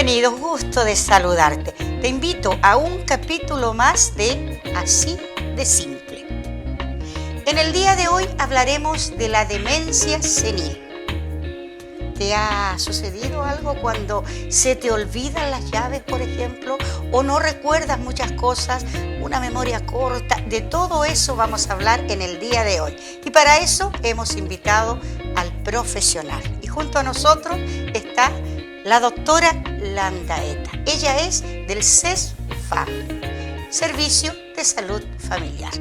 Bienvenidos, gusto de saludarte. Te invito a un capítulo más de Así de Simple. En el día de hoy hablaremos de la demencia senil. ¿Te ha sucedido algo cuando se te olvidan las llaves, por ejemplo, o no recuerdas muchas cosas, una memoria corta? De todo eso vamos a hablar en el día de hoy. Y para eso hemos invitado al profesional. Y junto a nosotros está la doctora Landaeta. Ella es del SESFAM, Servicio de Salud Familiar.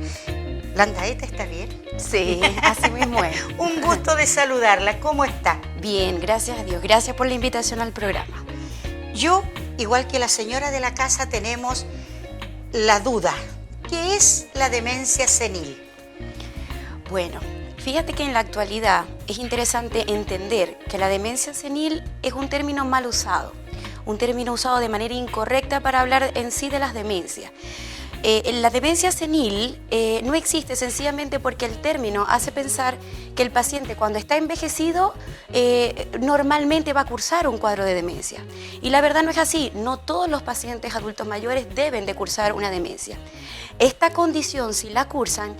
Landaeta, ¿está bien? Sí, así mismo es. Un gusto de saludarla. ¿Cómo está? Bien, gracias a Dios. Gracias por la invitación al programa. Yo, igual que la señora de la casa, tenemos la duda. ¿Qué es la demencia senil? Bueno, fíjate que en la actualidad es interesante entender que la demencia senil es un término mal usado, un término usado de manera incorrecta para hablar en sí de las demencias. La demencia senil no existe sencillamente porque el término hace pensar que el paciente cuando está envejecido normalmente va a cursar un cuadro de demencia. Y la verdad no es así, no todos los pacientes adultos mayores deben de cursar una demencia. Esta condición, si la cursan,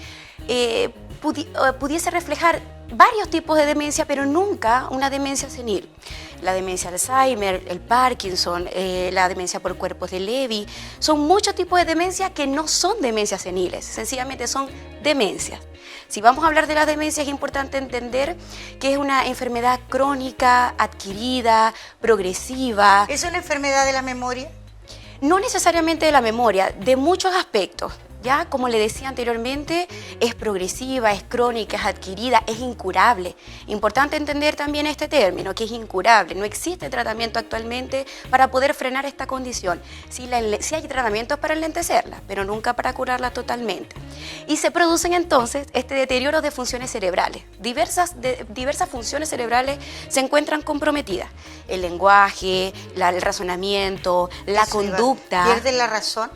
pudiese reflejar varios tipos de demencia, pero nunca una demencia senil. La demencia Alzheimer, el Parkinson, la demencia por cuerpos de Levy, son muchos tipos de demencia que no son demencias seniles, sencillamente son demencias. Si vamos a hablar de la demencia, es importante entender que es una enfermedad crónica, adquirida, progresiva. ¿Es una enfermedad de la memoria? No necesariamente de la memoria, de muchos aspectos. Ya, como le decía anteriormente, es progresiva, es crónica, es adquirida, es incurable. Importante entender también este término, que es incurable. No existe tratamiento actualmente para poder frenar esta condición. Sí hay tratamientos para enlentecerla, pero nunca para curarla totalmente. Y se producen entonces este deterioro de funciones cerebrales. Diversas funciones cerebrales se encuentran comprometidas. El lenguaje, el razonamiento, la conducta. ¿Pierden la razón?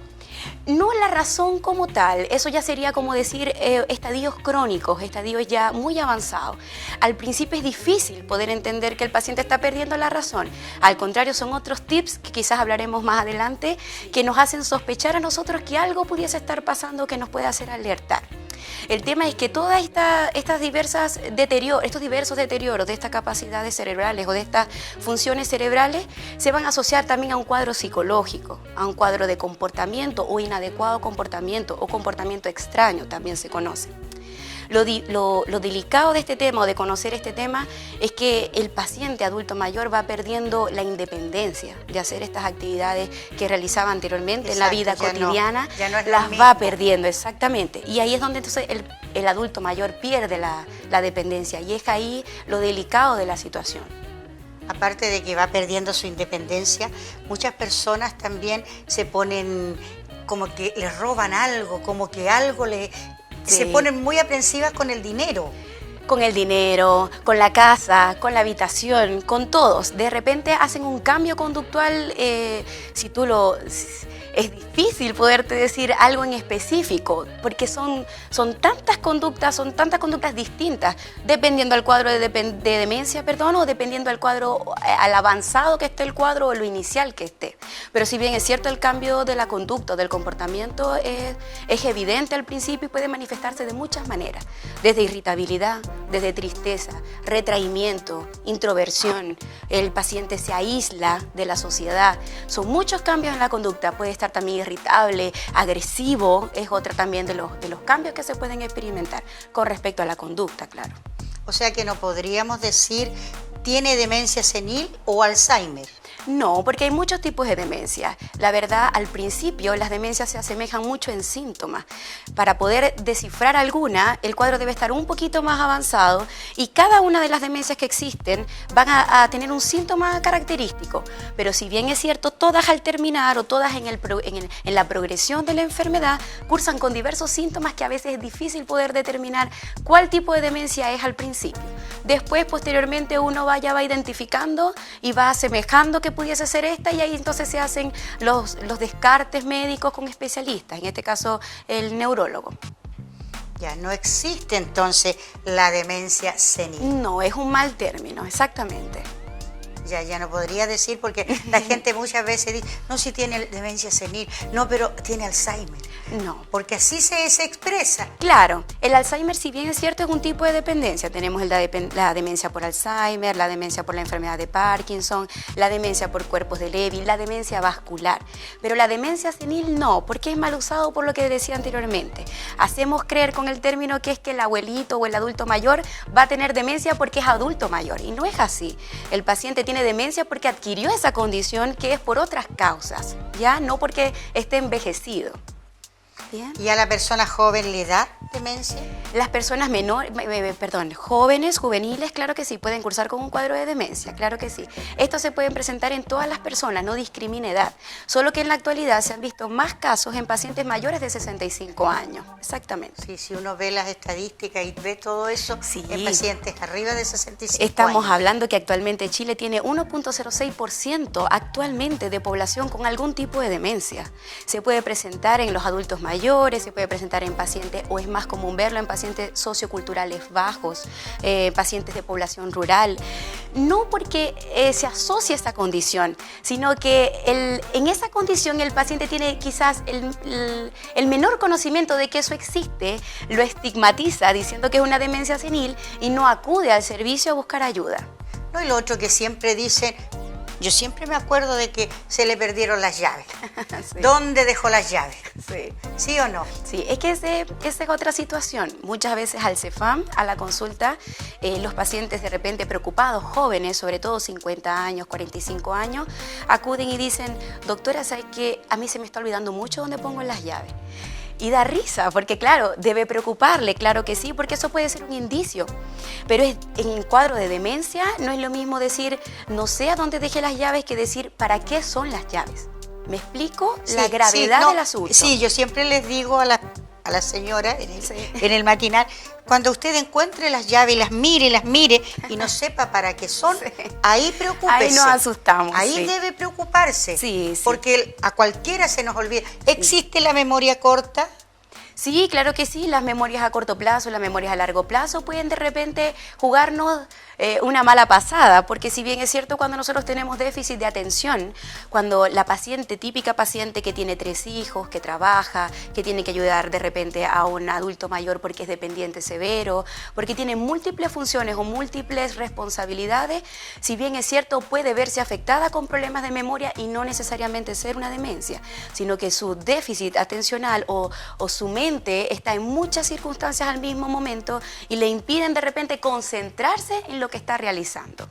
No la razón como tal, eso ya sería como decir estadios crónicos, estadios ya muy avanzados. Al principio es difícil poder entender que el paciente está perdiendo la razón. Al contrario, son otros tips que quizás hablaremos más adelante que nos hacen sospechar a nosotros que algo pudiese estar pasando que nos puede hacer alertar. El tema es que todos estos diversos deterioros de estas capacidades cerebrales o de estas funciones cerebrales se van a asociar también a un cuadro psicológico, a un cuadro de comportamiento o inadecuado comportamiento o comportamiento extraño también se conoce. Lo delicado de este tema o de conocer este tema es que el paciente adulto mayor va perdiendo la independencia de hacer estas actividades que realizaba anteriormente. Exacto, en la vida cotidiana, ya no es las va perdiendo, exactamente. Y ahí es donde entonces el adulto mayor pierde la dependencia y es ahí lo delicado de la situación. Aparte de que va perdiendo su independencia, muchas personas también se ponen como que les roban algo, como que algo se ponen muy aprensivas con el dinero. Con el dinero, con la casa, con la habitación, con todos. De repente hacen un cambio conductual, es difícil poderte decir algo en específico, porque son tantas conductas distintas, dependiendo del cuadro de demencia, o dependiendo del cuadro, al avanzado que esté el cuadro o lo inicial que esté. Pero si bien es cierto, el cambio de la conducta, del comportamiento, es evidente al principio y puede manifestarse de muchas maneras, desde irritabilidad, desde tristeza, retraimiento, introversión, el paciente se aísla de la sociedad. Son muchos cambios en la conducta, puede estar también irritable, agresivo, es otra también de los cambios que se pueden experimentar con respecto a la conducta, claro. O sea que no podríamos decir tiene demencia senil o Alzheimer. No, porque hay muchos tipos de demencia. La verdad, al principio las demencias se asemejan mucho en síntomas. Para poder descifrar alguna, el cuadro debe estar un poquito más avanzado y cada una de las demencias que existen van a tener un síntoma característico. Pero si bien es cierto, todas al terminar o todas en la progresión de la enfermedad cursan con diversos síntomas que a veces es difícil poder determinar cuál tipo de demencia es al principio. Después, posteriormente, uno va identificando y va asemejando que pudiese ser esta y ahí entonces se hacen los descartes médicos con especialistas, en este caso el neurólogo. Ya no existe entonces la demencia senil. No, es un mal término, exactamente. Ya no podría decir porque la gente muchas veces dice, no, si tiene demencia senil, no, pero tiene Alzheimer. No. Porque así se expresa. Claro, el Alzheimer, si bien es cierto, es un tipo de dependencia. Tenemos la demencia por Alzheimer, la demencia por la enfermedad de Parkinson, la demencia por cuerpos de Lewy, la demencia vascular. Pero la demencia senil no, porque es mal usado por lo que decía anteriormente. Hacemos creer con el término que es que el abuelito o el adulto mayor va a tener demencia porque es adulto mayor, y no es así. El paciente tiene demencia porque adquirió esa condición, que es por otras causas, ya no porque esté envejecido. Bien. ¿Y a la persona joven le da demencia? Las personas jóvenes, juveniles, claro que sí, pueden cursar con un cuadro de demencia, claro que sí. Esto se puede presentar en todas las personas, no discrimina edad. Solo que en la actualidad se han visto más casos en pacientes mayores de 65 años. Exactamente. Sí, si uno ve las estadísticas y ve todo eso, sí, en pacientes arriba de 65 Estamos años. hablando que actualmente Chile tiene 1.06% actualmente de población con algún tipo de demencia. Se puede presentar en los adultos mayores, se puede presentar en pacientes, o es más común verlo en pacientes socioculturales bajos, pacientes de población rural. No porque se asocia esta condición, sino que en esa condición el paciente tiene quizás el menor conocimiento de que eso existe, lo estigmatiza diciendo que es una demencia senil y no acude al servicio a buscar ayuda. No, y lo otro que siempre dicen, yo siempre me acuerdo de que se le perdieron las llaves. Sí. ¿Dónde dejó las llaves? Sí. ¿Sí o no? Sí, es que esa es otra situación. Muchas veces al CEFAM, a la consulta, los pacientes de repente preocupados, jóvenes, sobre todo 50 años, 45 años, acuden y dicen, doctora, ¿sabe qué? A mí se me está olvidando mucho dónde pongo las llaves. Y da risa, porque claro, debe preocuparle, claro que sí, porque eso puede ser un indicio. Pero en un cuadro de demencia no es lo mismo decir, no sé a dónde dejé las llaves, que decir, ¿para qué son las llaves? ¿Me explico? Sí, la gravedad del asunto. Sí, yo siempre les digo a la señora en el matinal, cuando usted encuentre las llaves y las mire y no sepa para qué son, ahí preocúpese. Ahí nos asustamos. Ahí debe preocuparse, sí. Porque a cualquiera se nos olvida. ¿Existe la memoria corta? Sí, claro que sí, las memorias a corto plazo, las memorias a largo plazo pueden de repente jugarnos una mala pasada, porque si bien es cierto, cuando nosotros tenemos déficit de atención, cuando la típica paciente que tiene 3 hijos, que trabaja, que tiene que ayudar de repente a un adulto mayor porque es dependiente severo, porque tiene múltiples funciones o múltiples responsabilidades, si bien es cierto, puede verse afectada con problemas de memoria y no necesariamente ser una demencia, sino que su déficit atencional o su mente está en muchas circunstancias al mismo momento y le impiden de repente concentrarse en lo que está realizando.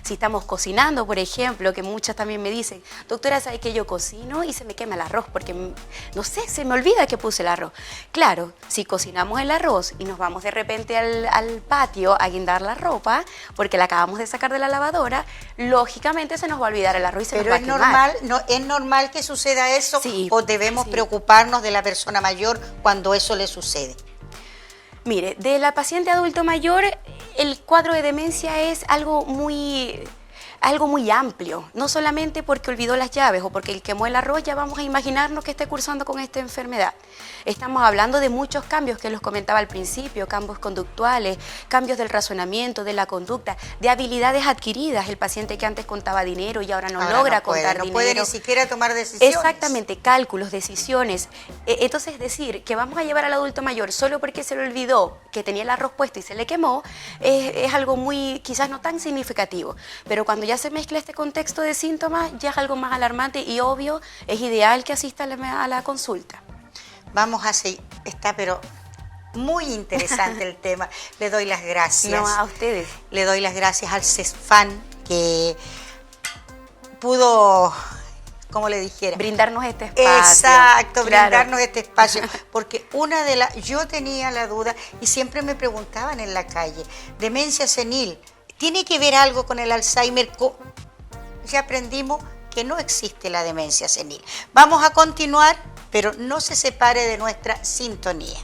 Si estamos cocinando, por ejemplo, que muchas también me dicen, doctora, ¿sabe que yo cocino y se me quema el arroz? Porque, no sé, se me olvida que puse el arroz. Claro, si cocinamos el arroz y nos vamos de repente al patio a guindar la ropa, porque la acabamos de sacar de la lavadora, lógicamente se nos va a olvidar el arroz y se nos va a quemar. Pero ¿es normal que suceda eso? Sí, ¿O debemos preocuparnos de la persona mayor cuando eso le sucede? Mire, de la paciente adulto mayor, el cuadro de demencia es algo muy amplio, no solamente porque olvidó las llaves o porque quemó el arroz, ya vamos a imaginarnos que esté cursando con esta enfermedad. Estamos hablando de muchos cambios que los comentaba al principio, cambios conductuales, cambios del razonamiento, de la conducta, de habilidades adquiridas. El paciente que antes contaba dinero y ahora no logra contar dinero. No puede ni siquiera tomar decisiones. Exactamente, cálculos, decisiones. Entonces decir que vamos a llevar al adulto mayor solo porque se le olvidó que tenía el arroz puesto y se le quemó, es algo muy, quizás no tan significativo, pero cuando ya se mezcla este contexto de síntomas, ya es algo más alarmante y obvio, es ideal que asista a la consulta. Vamos a seguir, está pero muy interesante el tema. Le doy las gracias. No, a ustedes. Le doy las gracias al CEFAM que pudo, como le dijera, brindarnos este espacio. Exacto, claro. Brindarnos este espacio. Porque yo tenía la duda y siempre me preguntaban en la calle, demencia senil, ¿tiene que ver algo con el Alzheimer? Ya aprendimos que no existe la demencia senil. Vamos a continuar, pero no se separe de nuestra sintonía.